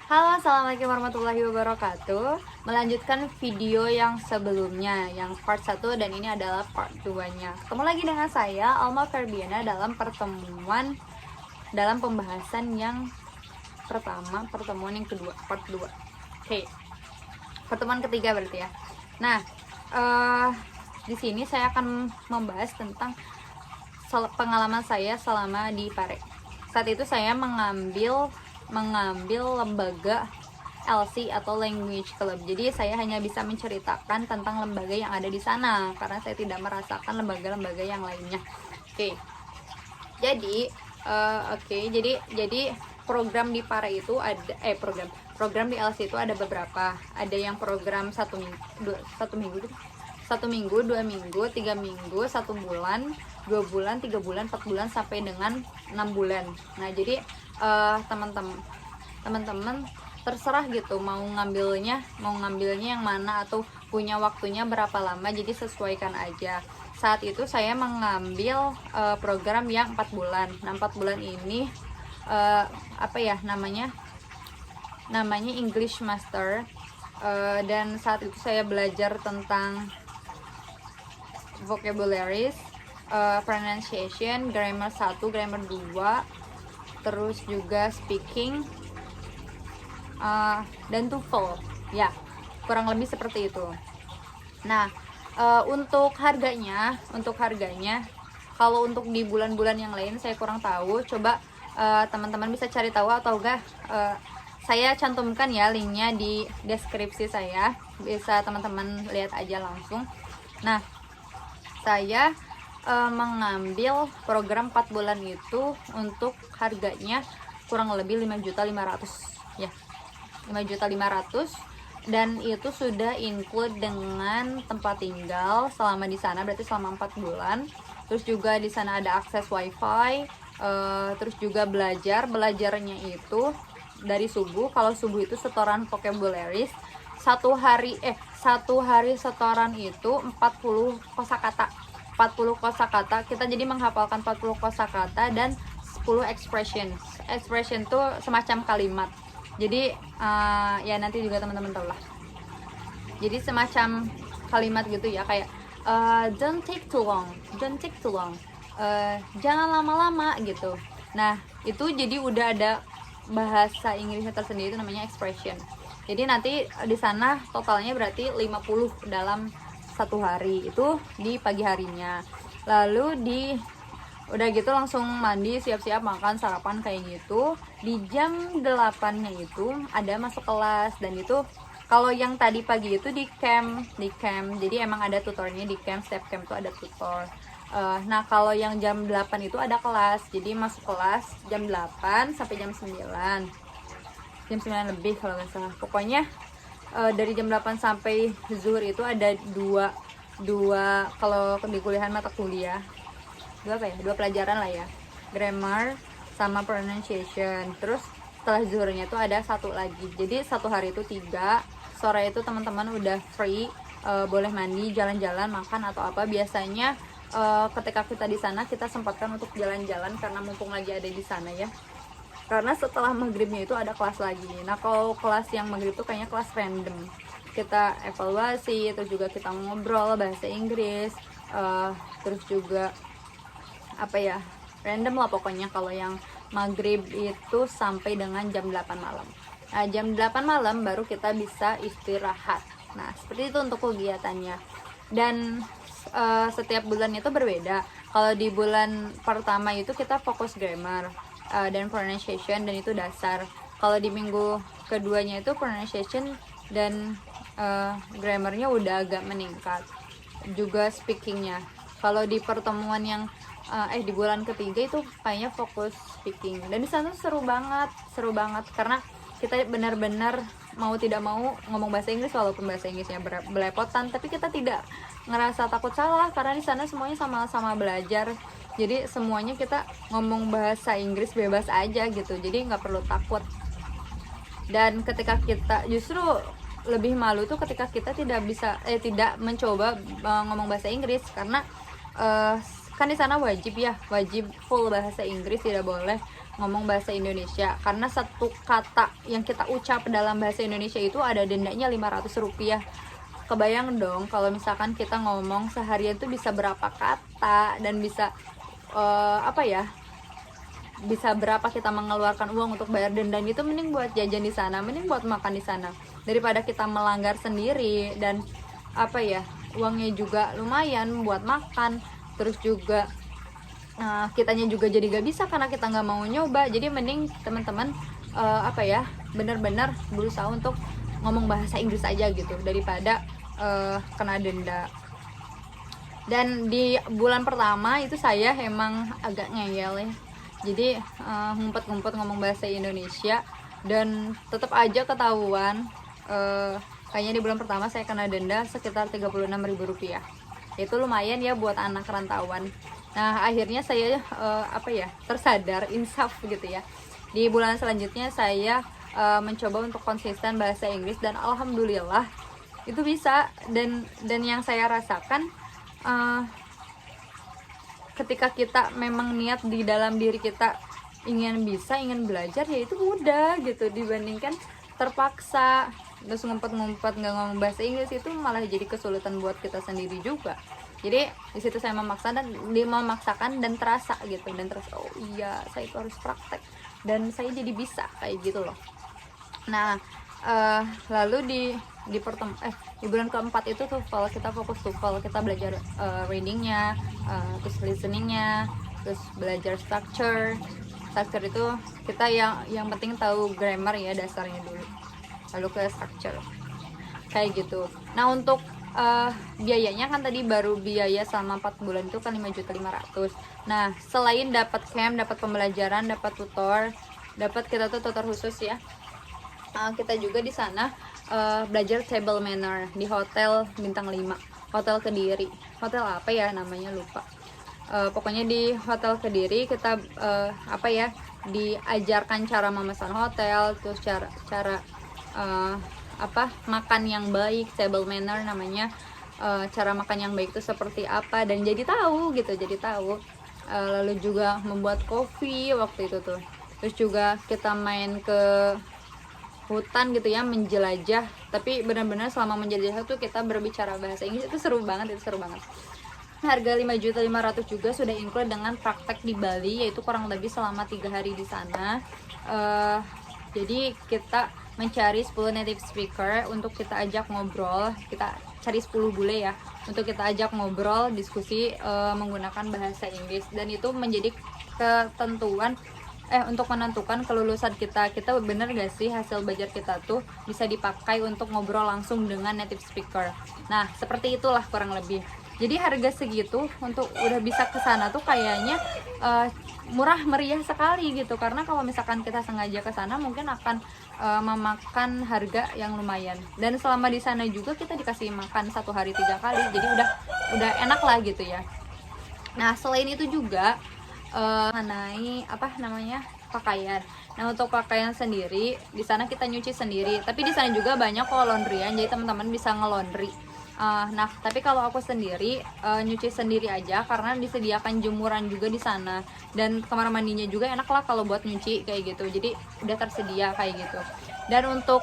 Halo, assalamualaikum warahmatullahi wabarakatuh. Melanjutkan video yang sebelumnya, yang part 1, dan ini adalah part 2 nya. Ketemu lagi dengan saya, Alma Ferbiana, dalam pembahasan yang pertemuan yang kedua, part 2. Oke. Pertemuan ketiga berarti ya. Nah, di sini saya akan membahas tentang pengalaman saya selama di Pare. Saat itu saya mengambil lembaga LC atau Language Club. Jadi saya hanya bisa menceritakan tentang lembaga yang ada di sana karena saya tidak merasakan lembaga-lembaga yang lainnya. Oke. Jadi program di Pare itu ada program di LC itu ada beberapa. Ada yang program 1 minggu, 2 minggu, 3 minggu, 1 bulan, 2 bulan, 3 bulan, 4 bulan, sampai dengan 6 bulan. Nah, jadi teman-teman terserah gitu mau ngambilnya yang mana atau punya waktunya berapa lama, jadi sesuaikan aja. Saat itu saya mengambil program yang 4 bulan. Nah, 4 bulan ini namanya English Master, dan saat itu saya belajar tentang vocabularies, pronunciation, grammar 1, grammar 2, terus juga speaking, dan TOEFL ya, kurang lebih seperti itu. Nah, untuk harganya kalau untuk di bulan-bulan yang lain saya kurang tahu. Coba teman-teman bisa cari tahu, atau enggak saya cantumkan ya linknya di deskripsi saya, bisa teman-teman lihat aja langsung. Nah, saya mengambil program 4 bulan itu untuk harganya kurang lebih 5.500.000 ya, 5.500.000, dan itu sudah include dengan tempat tinggal selama di sana, berarti selama 4 bulan. Terus juga di sana ada akses wifi, terus juga belajarnya itu dari subuh. Kalau subuh itu setoran vocabularies, satu hari setoran itu 40 kosakata. 40 kosakata, kita jadi menghafalkan 40 kosakata dan 10 expression itu semacam kalimat. Jadi ya nanti juga teman-teman tahu lah. Jadi semacam kalimat gitu ya, kayak don't take too long, jangan lama-lama gitu. Nah, itu jadi udah ada bahasa Inggrisnya tersendiri, itu namanya expression. Jadi nanti di sana totalnya berarti 50 dalam satu hari, itu di pagi harinya. Lalu udah gitu langsung mandi, siap-siap makan, sarapan kayak gitu. Di jam 8-nya itu ada masuk kelas, dan itu kalau yang tadi pagi itu di camp. Jadi emang ada tutornya di camp, setiap camp tuh ada tutor. Nah, kalau yang jam 8 itu ada kelas. Jadi masuk kelas jam 8 sampai jam 9 lebih kalau nggak salah. Pokoknya dari jam 8 sampai zuhur itu ada dua kalau di kuliahan mata kuliah, dua pelajaran lah ya, grammar sama pronunciation. Terus setelah zuhurnya itu ada satu lagi, jadi satu hari itu 3. Sore itu teman-teman udah free, boleh mandi, jalan-jalan, makan atau apa. Biasanya ketika kita di sana kita sempatkan untuk jalan-jalan karena mumpung lagi ada di sana ya, karena setelah maghribnya itu ada kelas lagi. Nah, kalau kelas yang maghrib itu kayaknya kelas random, kita evaluasi, terus juga kita ngobrol bahasa Inggris, terus juga random lah pokoknya. Kalau yang maghrib itu sampai dengan jam 8 malam. Nah, jam 8 malam baru kita bisa istirahat. Nah, seperti itu untuk kegiatannya. Dan setiap bulan itu berbeda. Kalau di bulan pertama itu kita fokus grammar dan pronunciation, dan itu dasar. Kalau di minggu keduanya itu pronunciation dan grammarnya udah agak meningkat, juga speakingnya. Kalau di pertemuan yang di bulan ketiga itu kayaknya fokus speaking, dan di sana seru banget karena kita benar-benar mau tidak mau ngomong bahasa Inggris, walaupun bahasa Inggrisnya belepotan, tapi kita tidak ngerasa takut salah karena di sana semuanya sama-sama belajar. Jadi semuanya kita ngomong bahasa Inggris bebas aja gitu, jadi nggak perlu takut. Dan ketika kita justru lebih malu tuh ketika kita tidak mencoba ngomong bahasa Inggris, karena kan di sana wajib full bahasa Inggris, tidak boleh ngomong bahasa Indonesia, karena satu kata yang kita ucap dalam bahasa Indonesia itu ada dendanya Rp500. Kebayang dong kalau misalkan kita ngomong seharian tuh bisa berapa kata dan bisa apa ya, bisa berapa kita mengeluarkan uang untuk bayar denda. Itu mending buat jajan di sana, mending buat makan di sana, daripada kita melanggar sendiri. Dan apa ya, uangnya juga lumayan buat makan, terus juga kitanya juga jadi gak bisa karena kita nggak mau nyoba. Jadi mending teman-teman apa ya, benar-benar berusaha untuk ngomong bahasa Inggris aja gitu, daripada kena denda. Dan di bulan pertama itu saya emang agak ngeyel ya, jadi ngumpet-ngumpet ngomong bahasa Indonesia, dan tetap aja ketahuan. Kayaknya di bulan pertama saya kena denda sekitar Rp36.000. Itu lumayan ya buat anak rantauan. Nah akhirnya saya apa ya, tersadar, insaf gitu ya. Di bulan selanjutnya saya mencoba untuk konsisten bahasa Inggris, dan alhamdulillah itu bisa. Dan yang saya rasakan, ketika kita memang niat di dalam diri kita ingin bisa, ingin belajar, ya itu mudah gitu, dibandingkan terpaksa terus ngumpet-ngumpet nggak ngomong bahasa Inggris. Itu malah jadi kesulitan buat kita sendiri juga. Jadi di situ saya memaksakan dan terasa gitu, dan terasa oh iya saya itu harus praktek, dan saya jadi bisa kayak gitu loh. Nah lalu di bulan keempat itu TOEFL, kita fokus TOEFL, kita belajar readingnya, terus listeningnya, terus belajar structure itu kita yang penting tahu grammar ya, dasarnya dulu, lalu ke structure kayak gitu. Nah untuk biayanya kan tadi baru biaya selama 4 bulan itu kan 5.500.000. Nah selain dapat camp, dapat pembelajaran, dapat tutor, kita tuh tutor khusus ya, kita juga di sana belajar table manner di hotel bintang 5, hotel Kediri. Hotel apa ya namanya, lupa. Pokoknya di hotel Kediri kita apa ya, diajarkan cara memesan hotel, terus cara apa, makan yang baik, table manner namanya. Cara makan yang baik itu seperti apa, dan jadi tahu gitu, lalu juga membuat kopi waktu itu tuh. Terus juga kita main ke hutan gitu ya, menjelajah, tapi benar-benar selama menjelajah tuh kita berbicara bahasa Inggris. Itu seru banget. Harga 5.500.000 juga sudah include dengan praktek di Bali, yaitu kurang lebih selama 3 hari di sana. Jadi kita mencari 10 native speaker untuk kita ajak ngobrol, kita cari 10 bule ya, untuk kita ajak ngobrol, diskusi menggunakan bahasa Inggris. Dan itu menjadi ketentuan untuk menentukan kelulusan kita bener gak sih hasil belajar kita tuh bisa dipakai untuk ngobrol langsung dengan native speaker. Nah seperti itulah kurang lebih. Jadi harga segitu untuk udah bisa ke sana tuh kayaknya murah meriah sekali gitu, karena kalau misalkan kita sengaja ke sana mungkin akan memakan harga yang lumayan. Dan selama di sana juga kita dikasih makan 1 hari 3 kali, jadi udah enak lah gitu ya. Nah selain itu juga mengenai apa namanya, pakaian. Nah untuk pakaian sendiri di sana kita nyuci sendiri, tapi di sana juga banyak kok laundryan, jadi teman-teman bisa ngelondri. Nah tapi kalau aku sendiri nyuci sendiri aja, karena disediakan jemuran juga di sana, dan kamar mandinya juga enak lah kalau buat nyuci kayak gitu, jadi udah tersedia kayak gitu. Dan untuk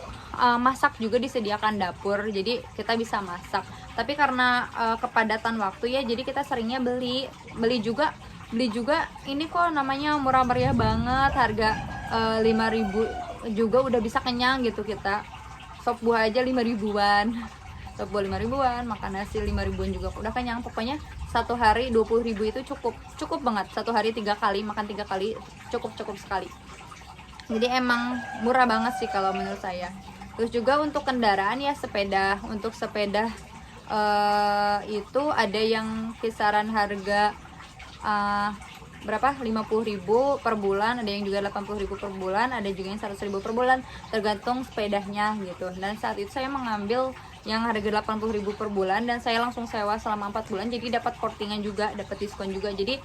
masak juga disediakan dapur, jadi kita bisa masak. Tapi karena kepadatan waktu ya, jadi kita seringnya beli juga ini kok namanya murah meriah banget, harga 5.000 juga udah bisa kenyang gitu. Kita sop buah aja 5.000-an, sop buah 5.000-an, makan nasi 5.000-an juga udah kenyang. Pokoknya 1 hari 20.000 itu cukup banget. 1 hari 3 kali makan, 3 kali cukup sekali. Jadi emang murah banget sih kalau menurut saya. Terus juga untuk kendaraan ya, sepeda. Untuk sepeda itu ada yang kisaran harga berapa, 50.000 per bulan, ada yang juga 80.000 per bulan, ada juga yang 100.000 per bulan, tergantung sepedanya gitu. Dan saat itu saya mengambil yang harga 80.000 per bulan, dan saya langsung sewa selama 4 bulan, jadi dapat portingan juga, dapat diskon juga. Jadi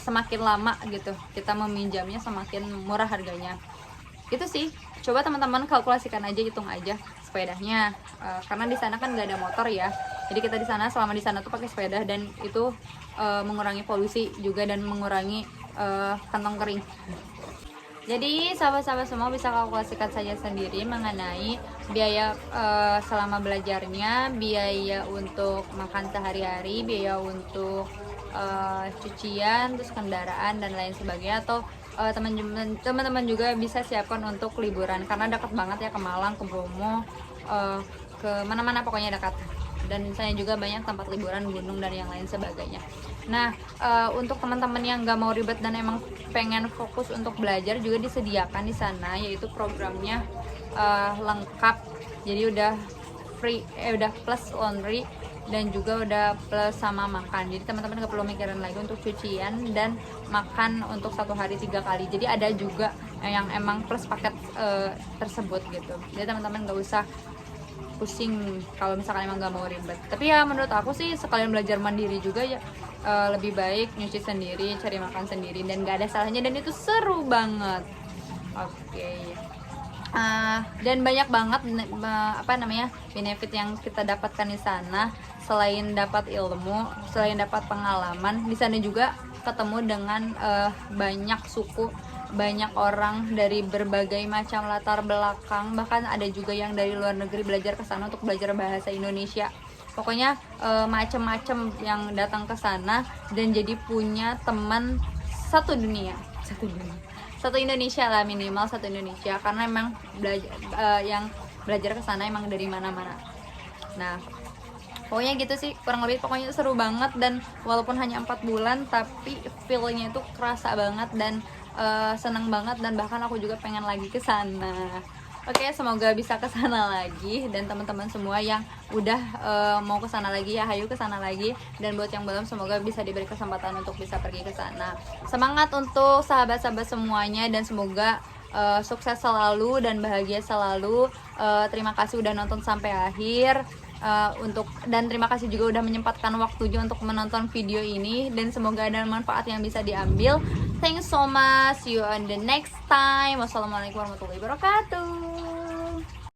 semakin lama gitu kita meminjamnya, semakin murah harganya. Itu sih, coba teman-teman kalkulasikan aja, hitung aja sepedanya, karena di sana kan nggak ada motor ya. Jadi kita di sana, selama di sana tuh pakai sepeda, dan itu mengurangi polusi juga, dan mengurangi kantong kering. Jadi sahabat-sahabat semua bisa kalkulasikan saja sendiri mengenai biaya selama belajarnya, biaya untuk makan sehari-hari, biaya untuk cucian, terus kendaraan dan lain sebagainya. Atau teman-teman juga bisa siapkan untuk liburan karena dekat banget ya ke Malang, ke Bromo, ke mana-mana pokoknya dekat. Dan saya juga banyak tempat liburan, gunung dan yang lain sebagainya. Nah, untuk teman-teman yang nggak mau ribet dan emang pengen fokus untuk belajar juga disediakan di sana, yaitu programnya lengkap. Jadi udah free, udah plus laundry dan juga udah plus sama makan. Jadi teman-teman nggak perlu mikirin lagi untuk cucian dan makan untuk 1 hari 3 kali. Jadi ada juga yang emang plus paket tersebut gitu. Jadi teman-teman nggak usah pusing kalau misalkan emang nggak mau ribet. Tapi ya menurut aku sih sekalian belajar mandiri juga ya, lebih baik nyuci sendiri, cari makan sendiri, dan nggak ada salahnya dan itu seru banget. Oke. Dan banyak banget benefit yang kita dapatkan di sana. Selain dapat ilmu, selain dapat pengalaman, di sana juga ketemu dengan banyak suku, banyak orang dari berbagai macam latar belakang, bahkan ada juga yang dari luar negeri belajar ke sana untuk belajar bahasa Indonesia. Pokoknya macam-macam yang datang ke sana dan jadi punya teman satu Indonesia lah, minimal satu Indonesia, karena emang yang belajar ke sana emang dari mana-mana. Nah, pokoknya gitu sih, kurang lebih pokoknya seru banget. Dan walaupun hanya 4 bulan tapi feelnya itu kerasa banget dan seneng banget, dan bahkan aku juga pengen lagi ke sana. Oke, semoga bisa ke sana lagi, dan teman-teman semua yang udah mau ke sana lagi ya hayu ke sana lagi, dan buat yang belum semoga bisa diberi kesempatan untuk bisa pergi ke sana. Semangat untuk sahabat-sahabat semuanya dan semoga sukses selalu dan bahagia selalu. Terima kasih udah nonton sampai akhir. Dan terima kasih juga udah menyempatkan waktunya untuk menonton video ini, dan semoga ada manfaat yang bisa diambil. Thanks so much, see you on the next time. Wassalamualaikum warahmatullahi wabarakatuh.